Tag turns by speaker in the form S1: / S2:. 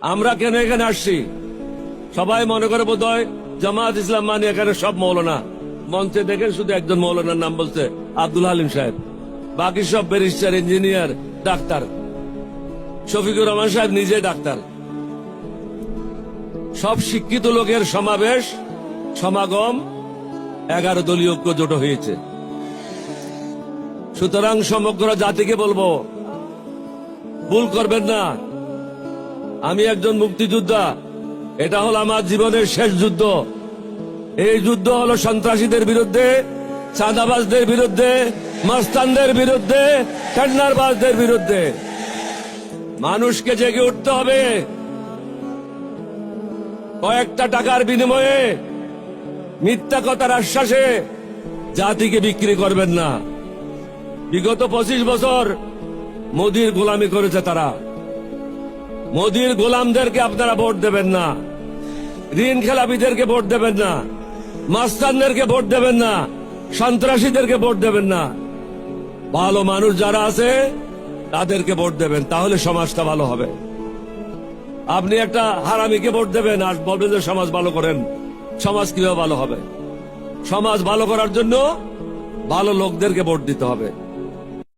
S1: আমরা কেন এখানে আসছি? সবাই মনে করে বোধহয় জামাত ইসলাম মানে এখানে সব মৌলানা। মঞ্চে দেখেন শুধু একজন মৌলানার নাম বলছে, আব্দুল হালিম সাহেব। বাকি সব barrister, engineer, doctor. Shafiqur Rahman সাহেব নিজে ডাক্তার। সব শিক্ষিত লোকের সমাবেশ, সমাগম, 11 দলীয় ঐক্য জোট হয়েছে। সুতরাং সমগ্র জাতিকে বলবো, ভুল করবেন না। আমি একজন মুক্তিযোদ্ধা, এটা হলো আমার জীবনের শেষ যুদ্ধ। এই যুদ্ধ হলো সন্ত্রাসীদের বিরুদ্ধে, চাঁদাবাজদের বিরুদ্ধে, মাস্তানদের বিরুদ্ধে, টেন্ডারবাজদের বিরুদ্ধে। মানুষকে জেগে উঠতে হবে। কয়েকটা টাকার বিনিময়ে, মিথ্যা কথার আশ্বাসে জাতিকে বিক্রি করবেন না। বিগত 25 বছর মোদির গোলামি করেছে তারা। মোদির গোলামদেরকে আপনারা ভোট দেবেন না, ঋণ খেলাপিদেরকে ভোট দেবেন না, মাস্তানদেরকে ভোট দেবেন না, সন্ত্রাসীদেরকে ভোট দেবেন না। ভালো মানুষ যারা আছে তাদেরকে ভোট দেবেন, তাহলে সমাজটা ভালো হবে। আপনি একটা হারামিকে ভোট দেবেন আর বলবেন যে সমাজ ভালো করেন। সমাজ কিভাবে ভালো হবে? সমাজ ভালো করার জন্য ভালো লোকদেরকে ভোট দিতে হবে।